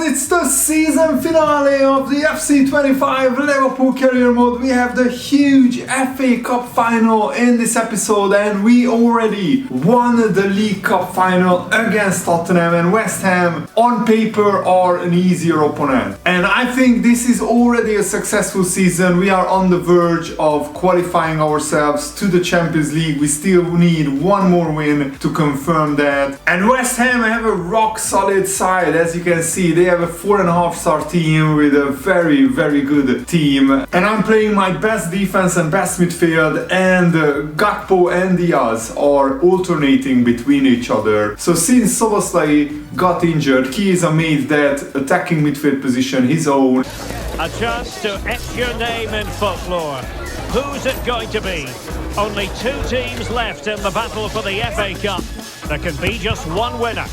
it's the season finale of the FC25 Liverpool Career Mode. We have the huge FA Cup final in this episode, and we already won the League Cup final against Tottenham, and West Ham on paper are an easier opponent. And I think this is already a successful season. We are on the verge of qualifying ourselves to the Champions League. We still need one more win to confirm that. And West Ham have a rock solid side. As you can see, they have a 4.5-star team with a very, very good team. And I'm playing my best defense and best midfield, and Gakpo and Diaz are alternating between each other. So since Soboslai got injured, Chiesa made that attacking midfield position his own. A chance to etch your name in folklore. Who's it going to be? Only two teams left in the battle for the FA Cup. There can be just one winner.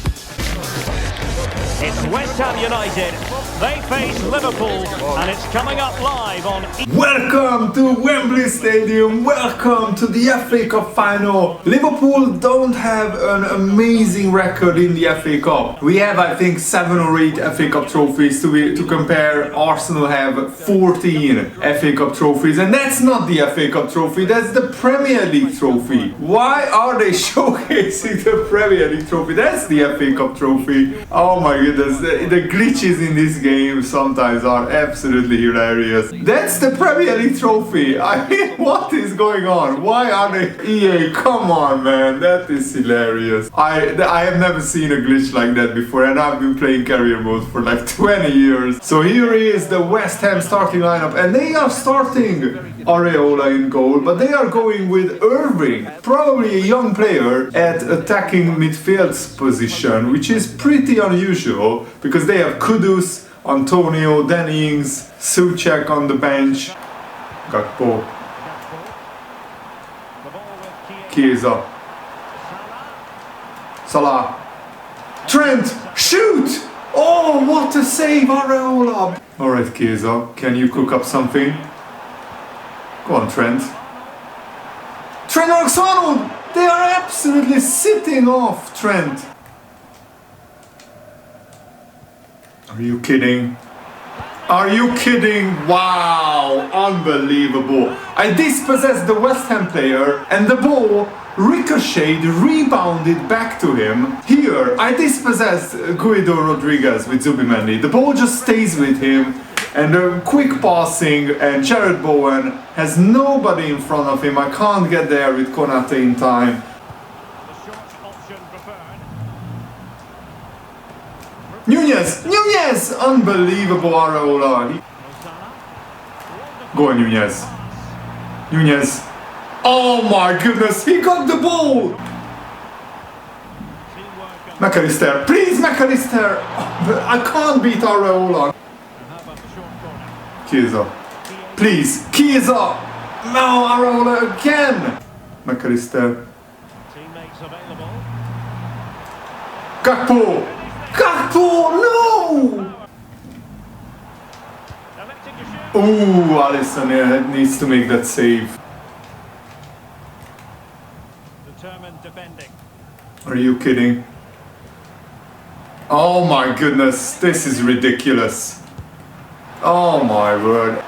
It's West Ham United. They face Liverpool, and it's coming up live on... Welcome to Wembley Stadium. Welcome to the FA Cup final. Liverpool don't have an amazing record in the FA Cup. We have, I think, 7 or 8 FA Cup trophies to compare. Arsenal have 14 FA Cup trophies, and that's not the FA Cup trophy, that's the Premier League trophy. Why are they showcasing the Premier League trophy? That's the FA Cup trophy. Oh my goodness. The glitches in this game sometimes are absolutely hilarious. That's the Premier League trophy. I mean, what is going on? Why are they... EA, come on, man. That is hilarious. I have never seen a glitch like that before, and I've been playing career mode for like 20 years. So here is the West Ham starting lineup, and they are starting Areola in goal, but they are going with Irving, probably a young player, at attacking midfield's position, which is pretty unusual because they have Kudus, Antonio, Danny Ings, Souček on the bench, Gakpo, Chiesa, Salah, Trent, shoot! Oh, what a save, Areola! Alright, Chiesa, can you cook up something? Go on, Trent. Trent Alexander-Arnold! They are absolutely sitting off Trent. Are you kidding? Are you kidding? Wow, unbelievable. I dispossessed the West Ham player, and the ball ricocheted, rebounded back to him. Here, I dispossessed Guido Rodriguez with Zubimendi. The ball just stays with him, and a quick passing, and Jared Bowen has nobody in front of him. I can't get there with Konate in time. Nunez! Unbelievable, Areola. Go on, Nunez. Oh my goodness, he got the ball! McAllister, please, McAllister! I can't beat Areola. Chiesa, please, Chiesa! No, Areola again! McAllister. Gakpo! No! Ooh, Alisson needs to make that save. Determined defending. Are you kidding? Oh my goodness, this is ridiculous. Oh my word.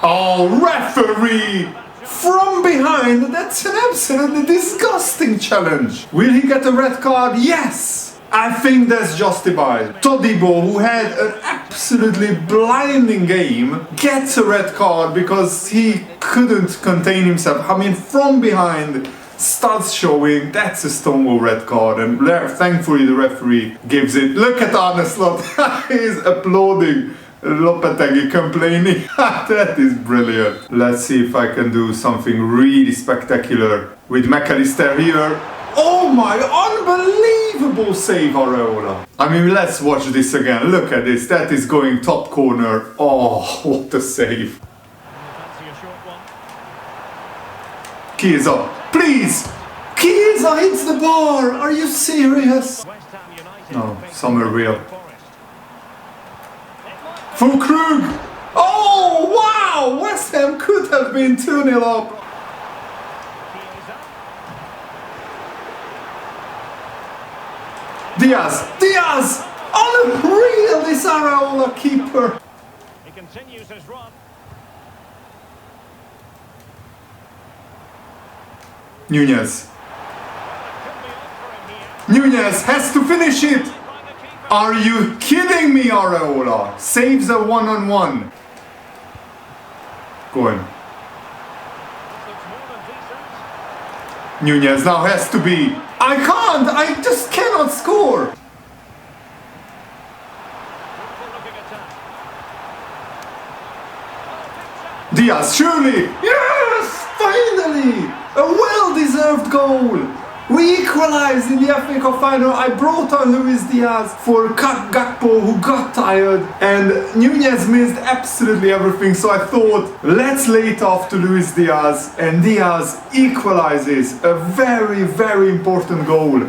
Oh, referee! From behind, that's an absolutely disgusting challenge. Will he get a red card? Yes! I think that's justified. Todibo, who had an absolutely blinding game, gets a red card because he couldn't contain himself. I mean, from behind, studs showing, that's a Stonewall red card, and thankfully the referee gives it. Look at Arne Slot, he's applauding. Lopetegui complaining. That is brilliant. Let's see if I can do something really spectacular with McAllister here. Oh my, unbelievable save, Areola. I mean, let's watch this again. Look at this. That is going top corner. Oh, what a save. Chiesa, please. Chiesa hits the bar. Are you serious? No, Somerville. From Krug! Oh, wow! West Ham could have been 2-0 up. Diaz! Unreal, this Areola keeper! He continues his run. Nunez has to finish it! Are you kidding me, Areola? Saves a one-on-one. Go on. Nunez now has to be. I just cannot score. Diaz, surely. Yes, finally. A well-deserved goal. We equalized in the FA Cup final. I brought on Luis Diaz for Gakpo, who got tired, and Nunez missed absolutely everything, so I thought, let's lay it off to Luis Diaz, and Diaz equalizes a very, very important goal.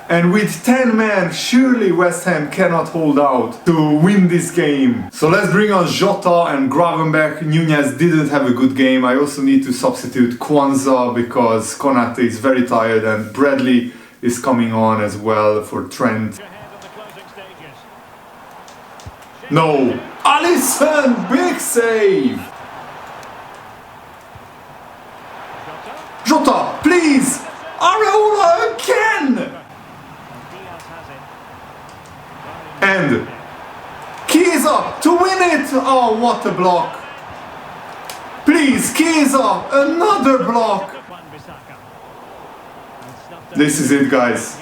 And with 10 men, surely West Ham cannot hold out to win this game. So let's bring on Jota and Gravenberch. Nunez didn't have a good game. I also need to substitute Kwanzaa because Konate is very tired and Bradley is coming on as well for Trent. No! Alisson! Big save! Jota, please! Areola again! And Chiesa to win it! Oh, what a block! Please, Chiesa, another block! This is it, guys.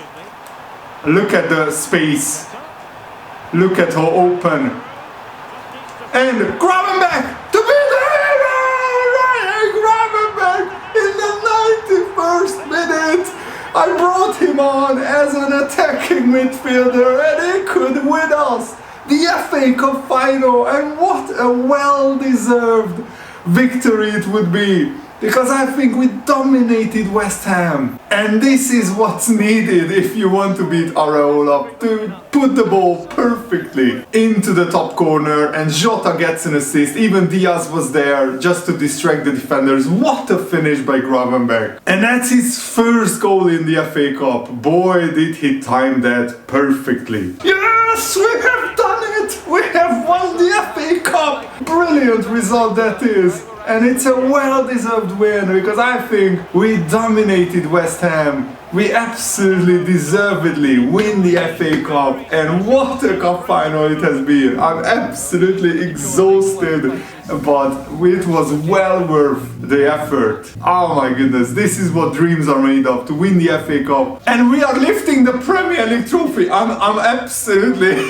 Look at the space. Look at how open. And Gravenberch to be there! Gravenberch in the 91st minute! I brought him on as an attacking midfielder and he could win us the FA Cup final, and what a well-deserved victory it would be, because I think we dominated West Ham, and this is what's needed if you want to beat Areola, to put the ball perfectly into the top corner, and Jota gets an assist. Even Diaz was there just to distract the defenders. What a finish by Gravenberch, and that's his first goal in the FA Cup. Boy, did he time that perfectly. Yes, we have done it! We have won the FA Cup! Brilliant result that is. And it's a well-deserved win, because I think we dominated West Ham. We absolutely deservedly win the FA Cup, and what a cup final it has been. I'm absolutely exhausted, but it was well worth the effort. Oh my goodness, this is what dreams are made of, to win the FA Cup. And we are lifting the Premier League trophy. I'm absolutely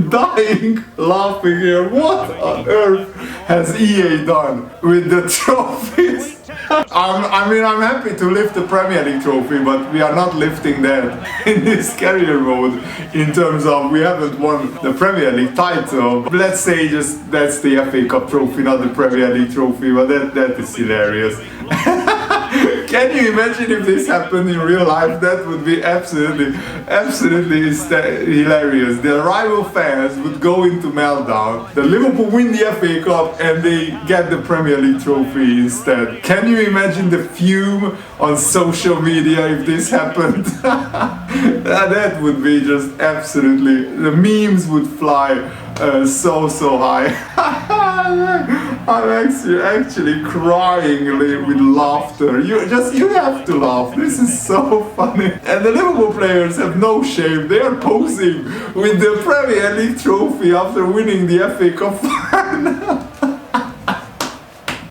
dying laughing here. What on earth has EA done with the trophies? I'm happy to lift the Premier League trophy, but we are not lifting that in this career mode, in terms of we haven't won the Premier League title. Let's say just that's the FA Cup trophy, not the Premier League trophy, but that is hilarious. Can you imagine if this happened in real life? That would be absolutely hilarious. The rival fans would go into meltdown. The Liverpool win the FA Cup and they get the Premier League trophy instead. Can you imagine the fume on social media if this happened? That would be just absolutely... The memes would fly so high. I'm actually crying with laughter. You have to laugh. This is so funny. And the Liverpool players have no shame. They are posing with the Premier League trophy after winning the FA Cup final.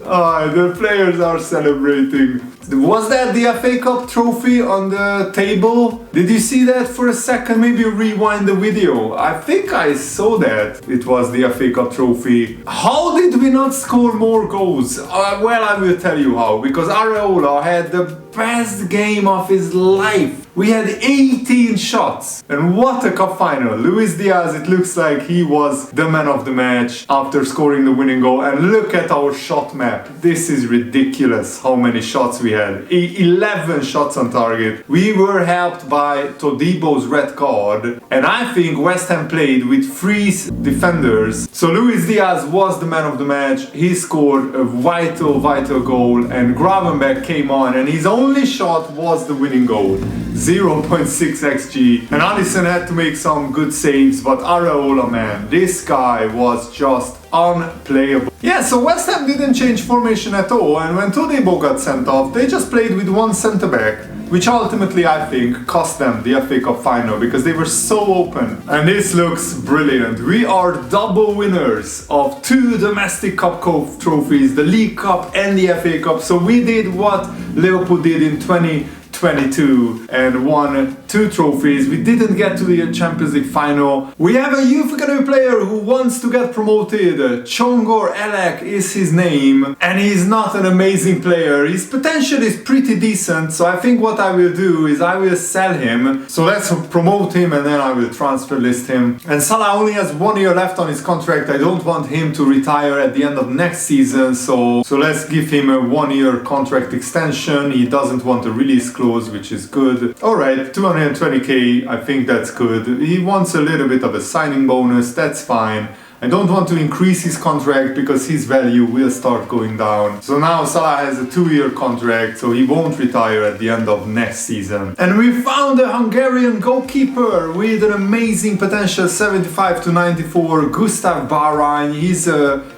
The players are celebrating. Was that the FA Cup trophy on the table? Did you see that for a second? Maybe rewind the video. I think I saw that. It was the FA Cup trophy. How did we not score more goals? Well, I will tell you how. Because Areola had the best game of his life. We had 18 shots. And what a cup final. Luis Diaz, it looks like he was the man of the match after scoring the winning goal. And look at our shot map. This is ridiculous how many shots we had. 11 shots on target. We were helped by Todibo's red card. And I think West Ham played with 3 defenders. So Luis Diaz was the man of the match. He scored a vital goal. And Gravenberch came on. And he's only only shot was the winning goal. 0.6 XG. And Alisson had to make some good saves, but Araola, man, this guy was just unplayable. Yeah, so West Ham didn't change formation at all, and when Todibo got sent off, they just played with one centre-back, which ultimately, I think, cost them the FA Cup final because they were so open. And this looks brilliant. We are double winners of 2 domestic cup trophies, the League Cup and the FA Cup. So we did what Liverpool did in 2022 and won 2 trophies. We didn't get to the Champions League final. We have a youth academy player who wants to get promoted. Chongor Elek is his name, and he's not an amazing player. His potential is pretty decent, so I think what I will do is I will sell him. So let's promote him and then I will transfer list him. And Salah only has 1 year left on his contract. I don't want him to retire at the end of next season, so let's give him a 1 year contract extension. He doesn't want a release clause, which is good. Alright, 220k, I think that's good. He wants a little bit of a signing bonus, that's fine. I don't want to increase his contract because his value will start going down. So now Salah has a 2-year contract, so he won't retire at the end of next season. And we found a Hungarian goalkeeper with an amazing potential, 75 to 94, Gustav Baraň. His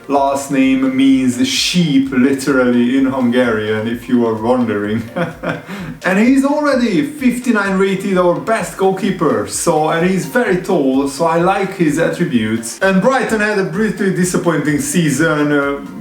last name means sheep, literally, in Hungarian, if you are wondering. And he's already 59 rated, our best goalkeeper. And he's very tall, so I like his attributes. And Brighton had a pretty disappointing season.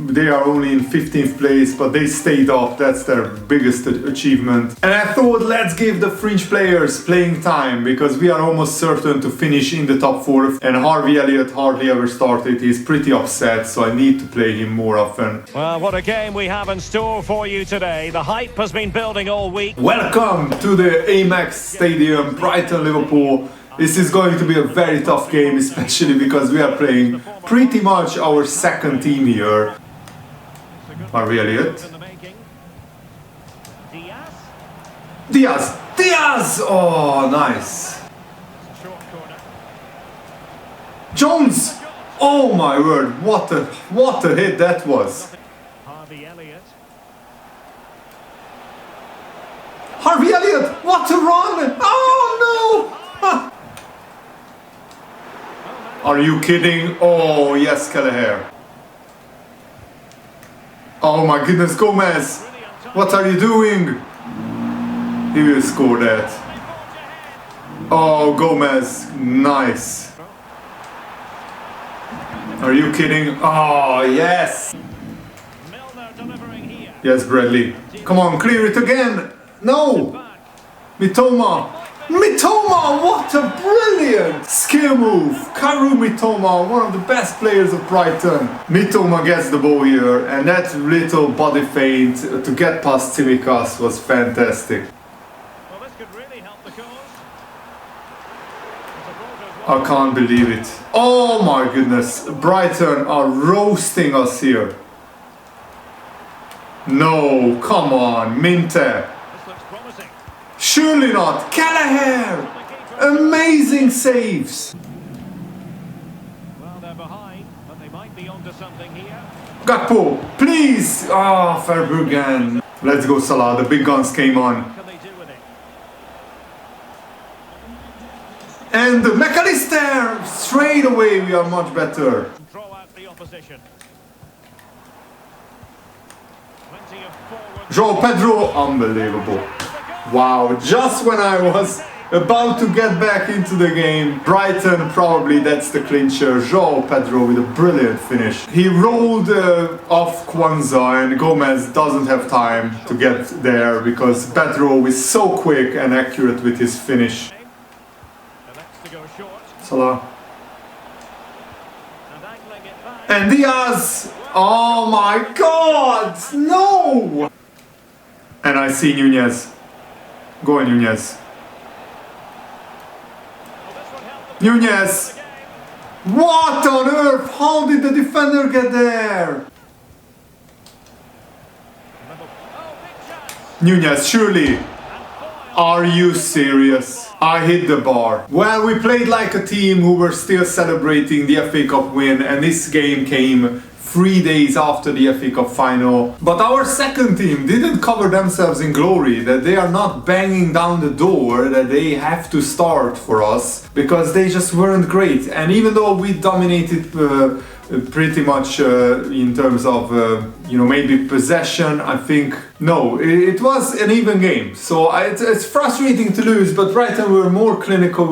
They are only in 15th place, but they stayed up. That's their biggest achievement. And I thought, let's give the fringe players playing time, because we are almost certain to finish in the top 4. And Harvey Elliott hardly ever started. He's pretty upset, so I need to play him more often. Well, what a game we have in store for you today. The hype has been building all week. Welcome to the Amex Stadium, Brighton, Liverpool. This is going to be a very tough game, especially because we are playing pretty much our second team here. Harvey Elliott. Diaz! Oh, nice. Jones! Oh my word, what a hit that was. Harvey Elliott. Harvey Elliott, what a run! Oh no! Are you kidding? Oh yes, Kelleher. Oh my goodness, Gomez! What are you doing? He will score that. Oh, Gomez, nice. Are you kidding? Oh, yes! Yes, Bradley. Come on, clear it again! No! Mitoma! Mitoma! What a brilliant skill move! Karu Mitoma, one of the best players of Brighton. Mitoma gets the ball here, and that little body feint to get past Tsimikas was fantastic. Well, this could really help the cause. I can't believe it. Oh my goodness, Brighton are roasting us here. No, come on, Minte. This looks promising. Surely not, Kelleher! Amazing saves. Well, they're behind, but they might be onto something here. Gakpo, please! Ah, oh, Verbruggen. Let's go, Salah, the big guns came on. What can they do with it? And McAllister! Straight away we are much better. Throw out the opposition. Plenty of forward. João Pedro, unbelievable. Wow, just when I was about to get back into the game, Brighton, probably that's the clincher. João Pedro with a brilliant finish. He rolled off Kwanzaa, and Gomez doesn't have time to get there because Pedro is so quick and accurate with his finish. To go short. Salah. And angling it back. And Diaz! Oh my god! No! And I see Nunez. Go on, Nunez. Nunez! What on earth? How did the defender get there? Nunez, surely. Are you serious? I hit the bar. Well, we played like a team who were still celebrating the FA Cup win, and this game came 3 days after the FA Cup final. But our second team didn't cover themselves in glory, that they are not banging down the door that they have to start for us, because they just weren't great. And even though we dominated pretty much in terms of maybe possession, I think no, it was an even game. So it's frustrating to lose, but Brighton were more clinical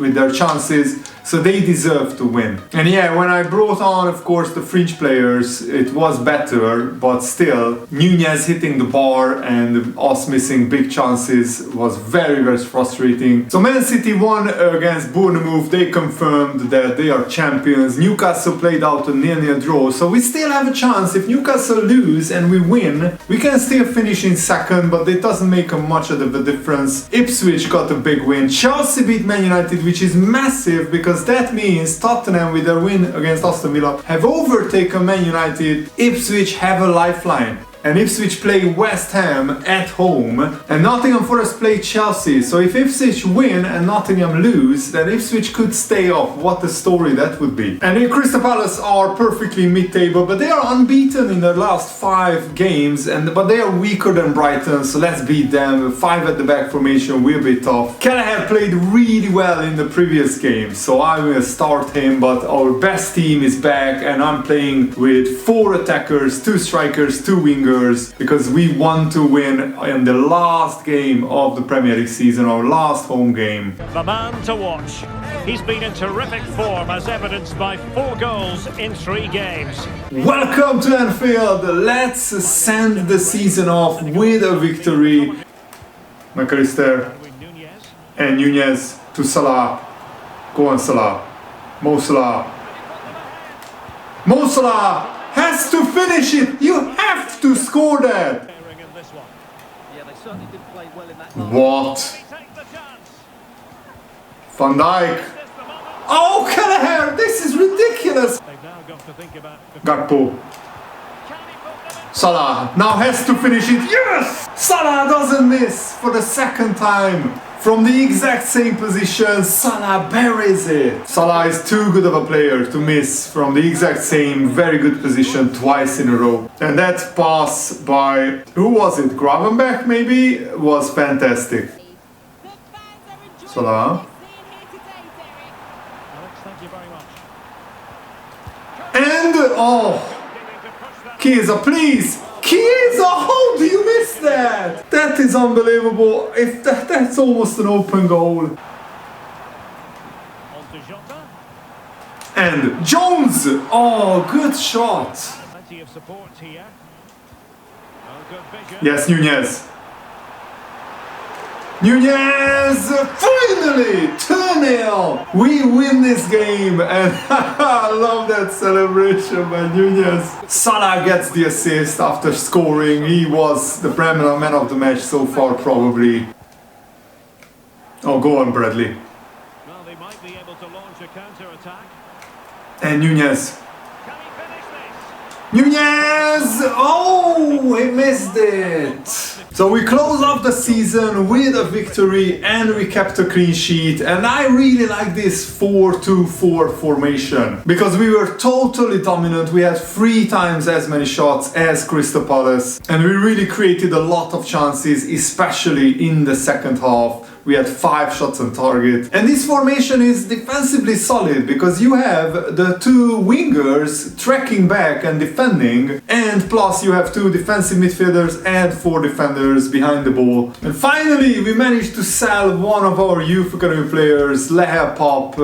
with their chances, so they deserve to win. And yeah, when I brought on, of course, the fringe players, it was better, but still, Nunez hitting the bar and us missing big chances was very, very frustrating. So Man City won against Bournemouth. They confirmed that they are champions. Newcastle played out a 0-0 draw, so we still have a chance. If Newcastle lose and we win, we can still finish in second, but it doesn't make much of a difference. Ipswich got a big win. Chelsea beat Man United, which is massive, because that means Tottenham, with their win against Aston Villa, have overtaken Man United. Ipswich have a lifeline. And Ipswich play West Ham at home, and Nottingham Forest play Chelsea. So if Ipswich win and Nottingham lose, then Ipswich could stay off. What a story that would be. And Crystal Palace are perfectly mid-table, but they are unbeaten in their last 5 games, but they are weaker than Brighton, so let's beat them. 5 at the back formation will be tough. Kelleher played really well in the previous game, so I will start him, but our best team is back, and I'm playing with 4 attackers, 2 strikers, 2 wingers, because we want to win in the last game of the Premier League season, our last home game. The man to watch. He's been in terrific form, as evidenced by 4 goals in 3 games. Welcome to Anfield. Let's send the season off with a victory. McAllister and Nunez to Salah. Go on, Salah. Mo Salah. Mo Salah has to finish it. You have to score that. What? Van Dijk. Oh, Kelleher, this is ridiculous. Gakpo. Salah now has to finish it. Yes! Salah doesn't miss for the second time. From the exact same position, Salah buries it. Salah is too good of a player to miss from the exact same very good position twice in a row. And that pass by, who was it? Gravenberch maybe? Was fantastic. Salah. And, Chiesa, please! Chiesa, how do you miss that? That is unbelievable. If that's almost an open goal. And Jones! Oh, good shot. Yes, Nunez. Nunez! Finally! 2-0! We win this game, and I love that celebration by Nunez. Salah gets the assist after scoring. He was the man of the match so far, probably. Oh, go on, Bradley. Well, they might be able to launch a counter-attack. And Nunez. Nunez! Oh, he missed it! So we close off the season with a victory, and we kept a clean sheet, and I really like this 4-2-4 formation because we were totally dominant. We had 3 times as many shots as Crystal Palace, and we really created a lot of chances, especially in the second half. We had 5 shots on target. And this formation is defensively solid because you have the 2 wingers tracking back and defending, and plus you have 2 defensive midfielders and 4 defenders behind the ball. And finally we managed to sell one of our youth academy players, Leher Pop.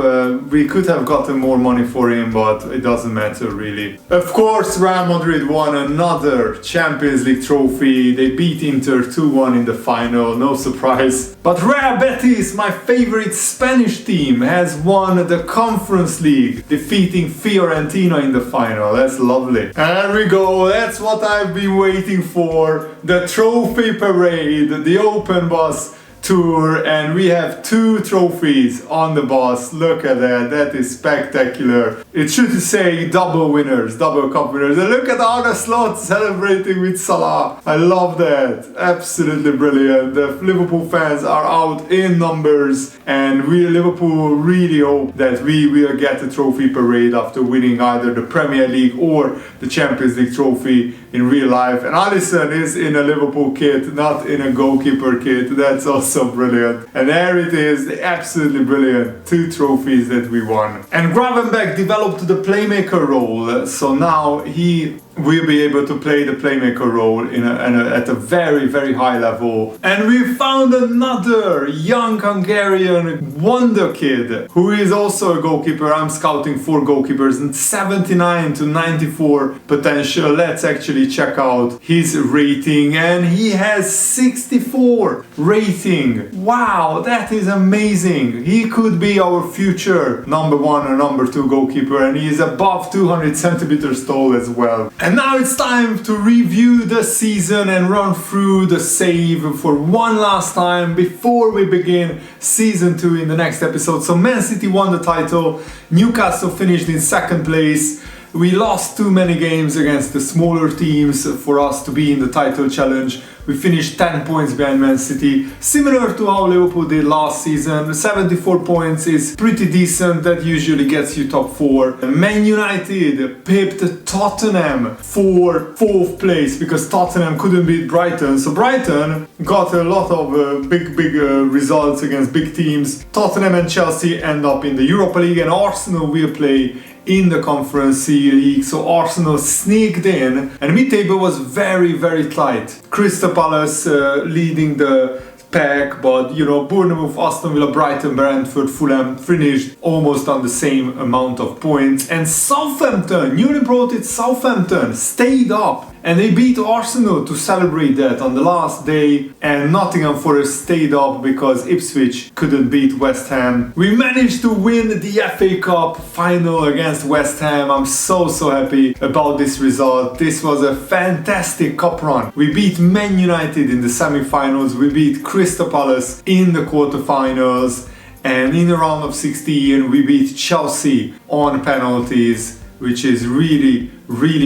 We could have gotten more money for him, but it doesn't matter really. Of course, Real Madrid won another Champions League trophy. They beat Inter 2-1 in the final, no surprise. But Real Betis, my favorite Spanish team, has won the Conference League, defeating Fiorentina in the final. That's lovely. And there we go, that's what I've been waiting for. The trophy parade, the open bus. tour, and we have 2 trophies on the bus. Look at that, that is spectacular. It should say double winners, double cup winners. And look at Arne Slot celebrating with Salah. I love that, absolutely brilliant. The Liverpool fans are out in numbers, and we Liverpool really hope that we will get a trophy parade after winning either the Premier League or the Champions League trophy in real life. And Alisson is in a Liverpool kit, not in a goalkeeper kit. That's also brilliant. And there it is, absolutely brilliant. 2 trophies that we won. And Gravenberch developed the playmaker role, so now he will be able to play the playmaker role at a very, very high level. And we found another young Hungarian wonder kid who is also a goalkeeper. I'm scouting 4 goalkeepers and 79 to 94 potential. Let's actually check out his rating, and he has 64 rating. Wow, that is amazing. He could be our future number 1 or number 2 goalkeeper, and he is above 200 centimeters tall as well. And now it's time to review the season and run through the save for one last time before we begin season 2 in the next episode. So Man City won the title, Newcastle finished in 2nd place. We lost too many games against the smaller teams for us to be in the title challenge. We finished 10 points behind Man City, similar to how Liverpool did last season. 74 points is pretty decent, that usually gets you top 4. Man United pipped Tottenham for 4th place because Tottenham couldn't beat Brighton. So Brighton got a lot of big results against big teams. Tottenham and Chelsea end up in the Europa League, and Arsenal will play in the Conference League, so Arsenal sneaked in, and mid-table was very, very tight. Crystal Palace leading the pack, but you know, Bournemouth, Aston Villa, Brighton, Brentford, Fulham finished almost on the same amount of points. And Southampton, newly promoted Southampton, stayed up, and they beat Arsenal to celebrate that on the last day. And Nottingham Forest stayed up because Ipswich couldn't beat West Ham. We managed to win the FA Cup final against West Ham. I'm so happy about this result. This was a fantastic cup run. We beat Man United in the semi-finals. We beat Crystal Palace in the quarter-finals. And in the round of 16, we beat Chelsea on penalties, which is really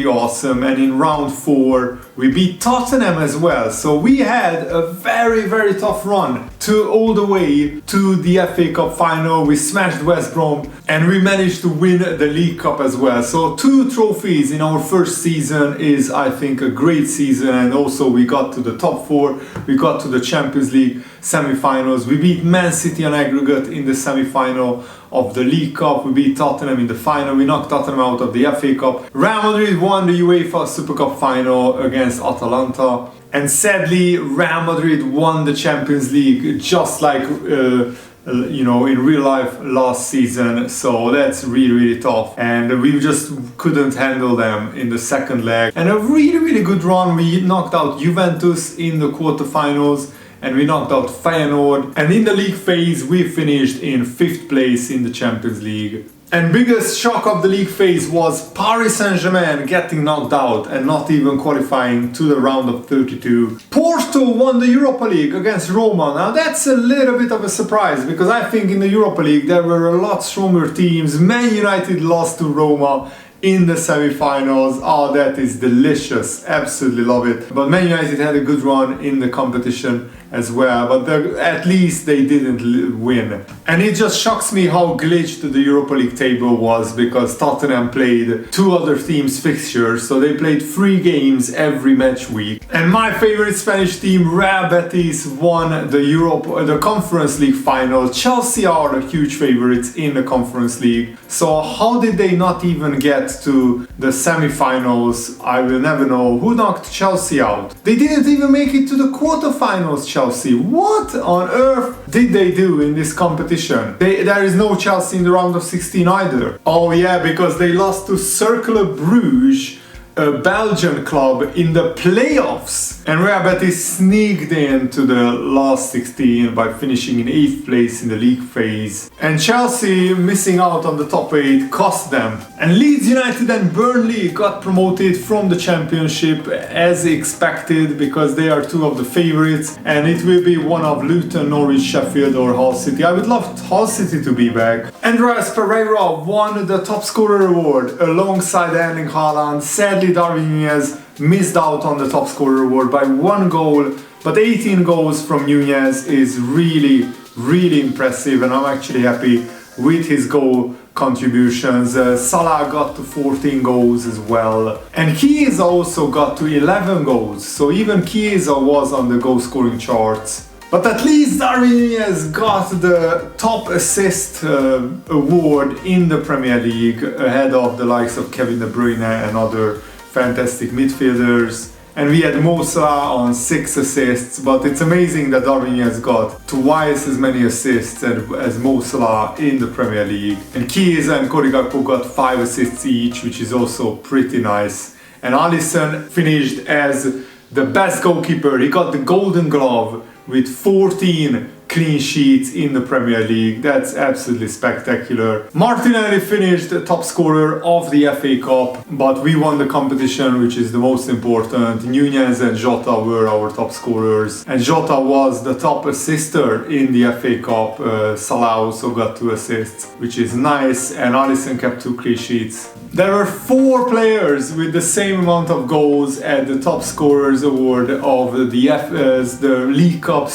awesome. And in round 4 we beat Tottenham as well. So we had a very tough run all the way to the FA Cup final. We smashed West Brom, and we managed to win the League Cup as well. So 2 trophies in our first season is, I think, a great season. And also we got to the top 4, we got to the Champions League semi-finals. We beat Man City on aggregate in the semi-final of the League Cup. We beat Tottenham in the final. We knocked Tottenham out of the FA Cup. Real Madrid won the UEFA Super Cup final against Atalanta. And sadly, Real Madrid won the Champions League, just like you know, in real life last season. So that's really tough, and we just couldn't handle them in the second leg. And a really good run. We knocked out Juventus in the quarterfinals, and we knocked out Feyenoord. And in the league phase, we finished in 5th place in the Champions League. And biggest shock of the league phase was Paris Saint-Germain getting knocked out and not even qualifying to the round of 32. Porto won the Europa League against Roma. Now that's a little bit of a surprise, because I think in the Europa League there were a lot stronger teams. Man United lost to Roma in the semi-finals. Oh, that is delicious. Absolutely love it. But Man United had a good run in the competition as well, but at least they didn't win. And it just shocks me how glitched the Europa League table was, because Tottenham played 2 other teams' fixtures, so they played 3 games every match week. And my favorite Spanish team, Real Betis, won the Conference League final. Chelsea are the huge favorites in the Conference League. So how did they not even get to the semi-finals? I will never know. Who knocked Chelsea out? They didn't even make it to the quarterfinals, Chelsea. What on earth did they do in this competition? There is no Chelsea in the round of 16 either. Oh yeah, because they lost to Cercle Bruges a Belgian club in the playoffs. And Real Betis sneaked into the last 16 by finishing in 8th place in the league phase. And Chelsea missing out on the top 8 cost them. And Leeds United and Burnley got promoted from the Championship as expected, because they are two of the favourites, and it will be one of Luton, Norwich, Sheffield or Hull City. I would love Hull City to be back. Andreas Pereira won the top scorer award alongside Erling Haaland. Sadly, Darwin Núñez missed out on the top scorer award by 1 goal, but 18 goals from Núñez is really impressive, and I'm actually happy with his goal contributions. Salah got to 14 goals as well, and Chiesa also got to 11 goals, so even Chiesa was on the goal scoring charts. But at least Darwin Núñez got the top assist award in the Premier League, ahead of the likes of Kevin De Bruyne and other fantastic midfielders. And we had Mo Salah on 6 assists, but it's amazing that Darwin Núñez got twice as many assists as Mo Salah in the Premier League. And Chiesa and Cody Gakpo got 5 assists each, which is also pretty nice. And Alisson finished as the best goalkeeper. He got the Golden Glove with 14 clean sheets in the Premier League. That's absolutely spectacular. Martinelli finished the top scorer of the FA Cup, but we won the competition, which is the most important. Núñez and Jota were our top scorers, and Jota was the top assister in the FA Cup. Salah also got 2 assists, which is nice, and Alisson kept 2 clean sheets. There were 4 players with the same amount of goals at the top scorers award of the League Cup,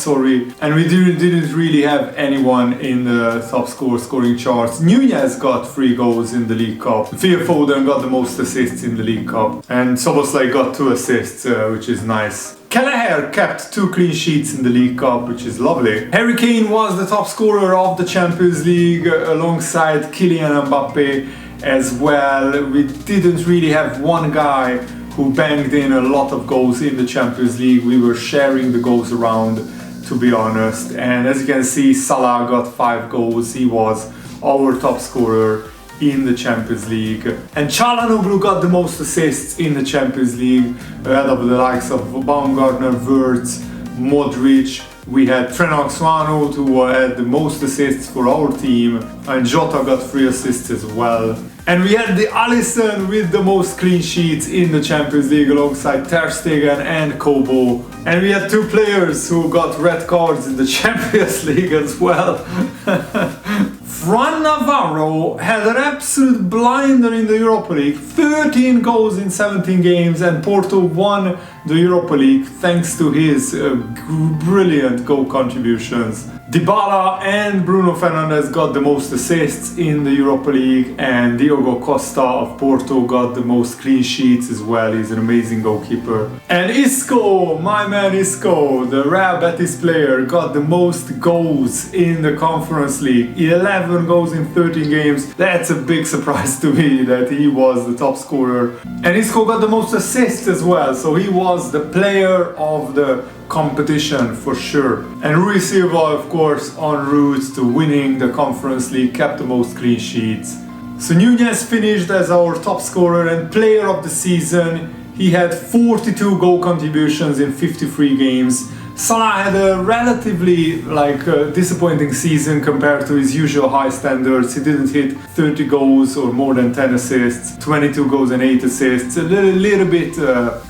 and we didn't really have anyone in the top scoring charts. Núñez got 3 goals in the League Cup. Phil Foden got the most assists in the League Cup, and Szoboszlai got 2 assists, which is nice. Kelleher kept 2 clean sheets in the League Cup, which is lovely. Harry Kane was the top scorer of the Champions League alongside Kylian Mbappe as well. We didn't really have one guy who banged in a lot of goals in the Champions League. We were sharing the goals around, to be honest. And as you can see, Salah got 5 goals. He was our top scorer in the Champions League. And Çalhanoğlu got the most assists in the Champions League, ahead of the likes of Baumgartner, Wirtz, Modric. We had Trent Alexander-Arnold, who had the most assists for our team, and Jota got 3 assists as well. And we had the Alisson with the most clean sheets in the Champions League alongside Ter Stegen and Kobo. And we had 2 players who got red cards in the Champions League as well. Fran Navarro had an absolute blinder in the Europa League, 13 goals in 17 games, and Porto won the Europa League thanks to his brilliant goal contributions. Dybala and Bruno Fernandes got the most assists in the Europa League, and Diogo Costa of Porto got the most clean sheets as well. He's an amazing goalkeeper. And Isco, my man Isco, the Real Betis player, got the most goals in the Conference League. 11 goals in 13 games. That's a big surprise to me that he was the top scorer. And Isco got the most assists as well, so he was the player of the competition for sure. And Rui Silva, of course, en route to winning the Conference League, kept the most clean sheets. So Núñez finished as our top scorer and player of the season. He had 42 goal contributions in 53 games. Salah had a relatively disappointing season compared to his usual high standards. He didn't hit 30 goals or more than 10 assists, 22 goals and 8 assists. A little bit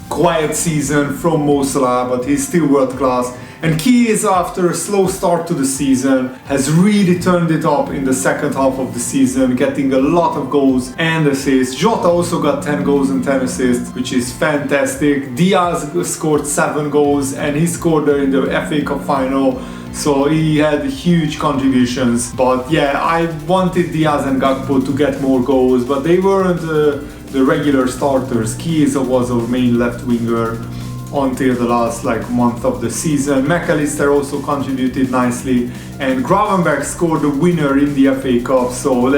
quiet season from Mo Salah, but he's still world class. And Chiesa, after a slow start to the season, has really turned it up in the second half of the season, getting a lot of goals and assists. Jota also got 10 goals and 10 assists, which is fantastic. Diaz scored 7 goals, and he scored in the FA Cup final. So he had huge contributions. But yeah, I wanted Diaz and Gakpo to get more goals, but they weren't the regular starters. Chiesa was our main left winger until the last month of the season. McAllister also contributed nicely, and Gravenberch scored the winner in the FA Cup, so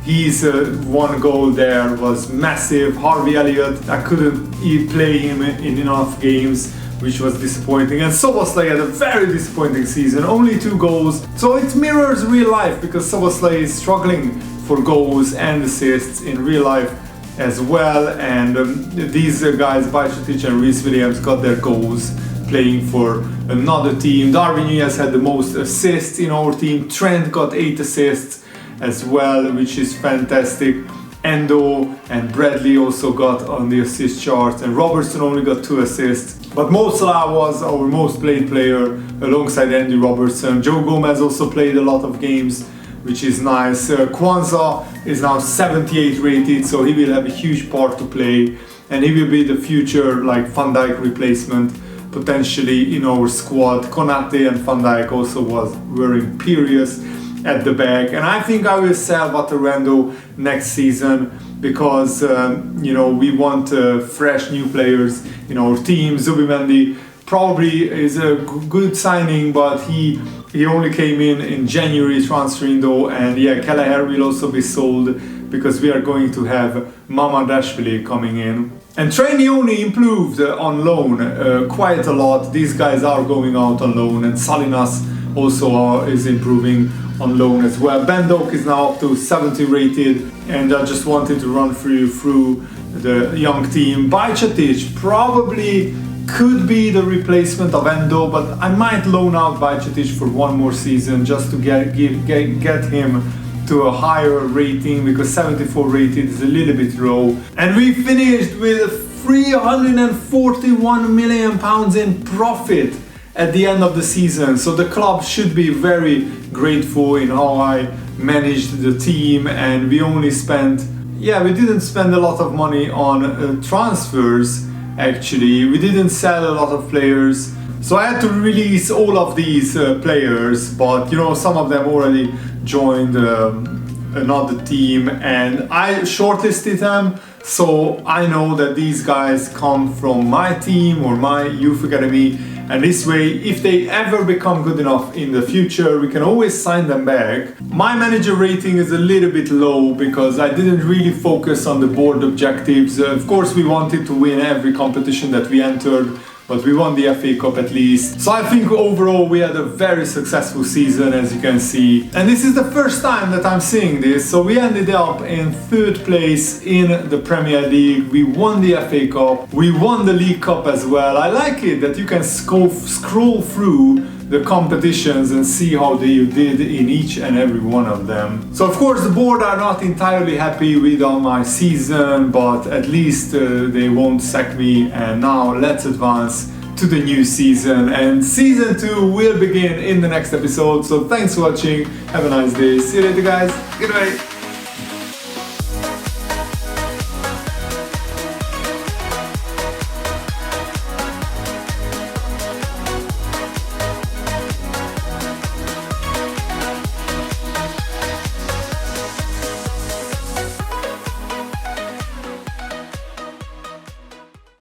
his 1 goal there was massive. Harvey Elliott, I couldn't play him in enough games, which was disappointing. And Szoboszlai had a very disappointing season, only 2 goals. So it mirrors real life, because Szoboszlai is struggling for goals and assists in real life as well, and these guys, Bajcetic and Reece Williams, got their goals playing for another team. Darwin Núñez had the most assists in our team. Trent got 8 assists as well, which is fantastic. Endo and Bradley also got on the assist chart, and Robertson only got 2 assists. But Mo Salah was our most played player alongside Andy Robertson. Joe Gomez also played a lot of games, which is nice. Kwanzaa is now 78 rated, so he will have a huge part to play, and he will be the future like Van Dijk replacement potentially in our squad. Konate and Van Dijk also were imperious at the back, and I think I will sell Waterando next season because we want fresh new players in our team. Zubimendi probably is a good signing, but he only came in January transfer window, and yeah, Kelleher will also be sold because we are going to have Mamardashvili coming in. And Trainioni improved on loan quite a lot. These guys are going out on loan, and Salinas also is improving on loan as well. Ben Doak is now up to 70 rated, and I just wanted to run through the young team. Bajcetic probably could be the replacement of Endo, but I might loan out Bajcetic for one more season just to get him to a higher rating, because 74 rated is a little bit low. And we finished with £341 million in profit at the end of the season, so the club should be very grateful in how I managed the team. And we only we didn't spend a lot of money on transfers. Actually, we didn't sell a lot of players, so I had to release all of these players, but some of them already joined another team, and I shortlisted them, so I know that these guys come from my team or my youth academy, and this way, if they ever become good enough in the future, we can always sign them back. My manager rating is a little bit low because I didn't really focus on the board objectives. Of course, we wanted to win every competition that we entered, but we won the FA Cup at least. So I think overall we had a very successful season, as you can see. And this is the first time that I'm seeing this. So we ended up in 3rd place in the Premier League. We won the FA Cup. We won the League Cup as well. I like it that you can scroll through the competitions and see how you did in each and every one of them. So of course the board are not entirely happy with my season, but at least they won't sack me. And now let's advance to the new season, and season 2 will begin in the next episode. So thanks for watching, have a nice day, see you later guys, goodbye.